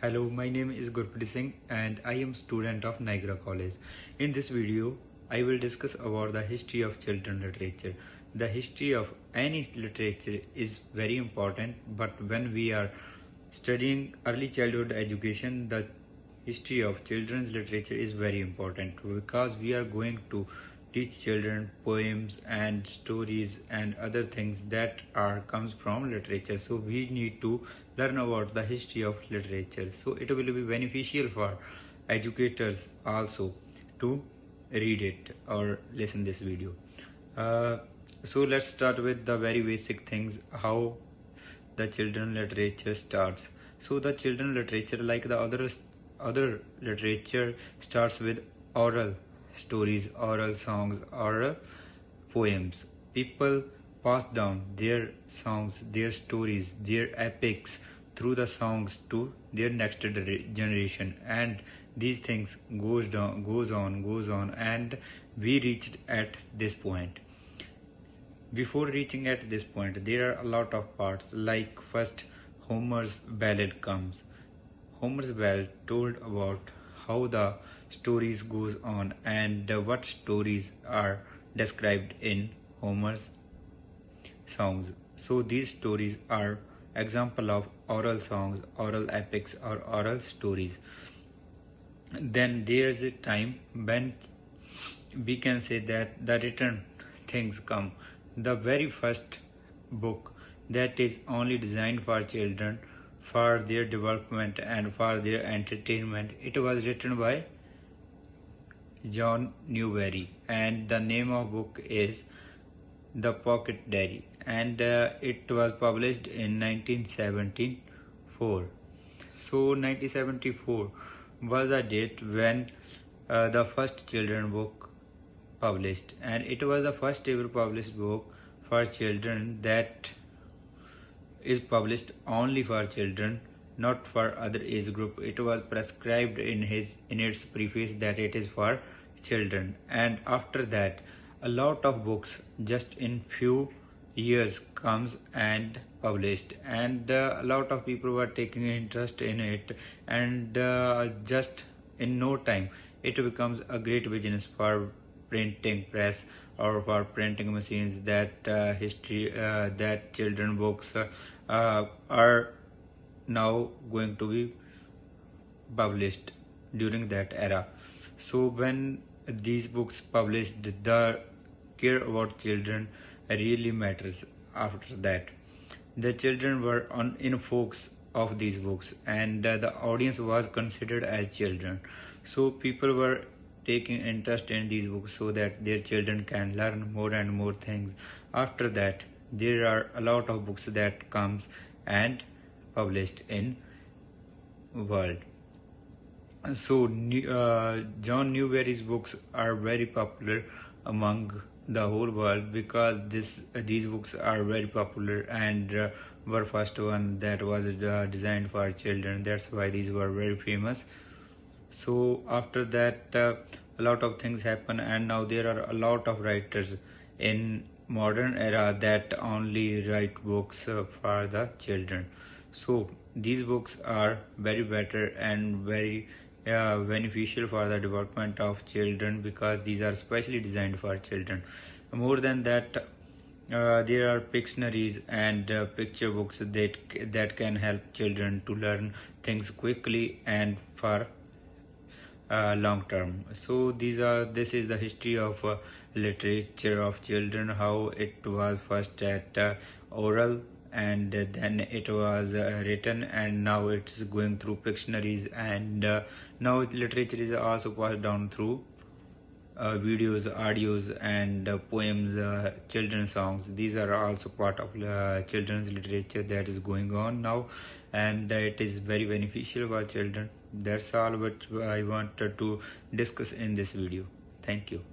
Hello, my name is Gurpreet Singh and I am student of Niagara College. In this video, I will discuss about the history of children literature. The history of any literature is very important, but when we are studying early childhood education, the history of children's literature is very important because we are going to teach children poems and stories and other things that are comes from literature. So we need to learn about the history of literature, so it will be beneficial for educators also to read it or listen this video. So let's start with the very basic things, how the children literature starts. So the children literature, like the other literature, starts with oral stories, oral songs, or poems. People pass down their songs, their stories, their epics through the songs to their next generation, and these things goes on, and we reached at this point. Before reaching at this point, there are a lot of parts, like first Homer's ballad comes. Homer's ballad told about how the stories goes on and what stories are described in Homer's songs. So these stories are example of oral songs, oral epics, or oral stories. Then there's a time when we can say that the written things come. The very first book that is only designed for children, for their development and for their entertainment, it was written by John Newbery, and the name of book is The Pocket Diary, and it was published in 1974. So 1974 was the date when the first children book published, and it was the first ever published book for children that is published only for children, not for other age group. It was prescribed in its preface that it is for children, and after that a lot of books just in few years comes and published, and a lot of people were taking interest in it, and just in no time it becomes a great business for printing press or for printing machines, that that children books are now going to be published during that era. So when these books published, the care about children really matters. After that, the children were in focus of these books, and the audience was considered as children. So people were taking interest in these books so that their children can learn more and more things. After that, there are a lot of books that comes and published in world. So John Newbery's books are very popular among the whole world because these books are very popular and were first one that was designed for children. That's why these were very famous. So after that, a lot of things happen, and now there are a lot of writers in modern era that only write books for the children. So these books are very better and very beneficial for the development of children because these are specially designed for children. More than that, there are Pictionaries and picture books that can help children to learn things quickly and for long term. So this is the history of literature of children, how it was first at oral, and then it was written, and now it's going through Pictionaries, and now literature is also passed down through videos, audios, and poems, children's songs. These are also part of children's literature that is going on now, and it is very beneficial for children. That's all what I wanted to discuss in this video. Thank you.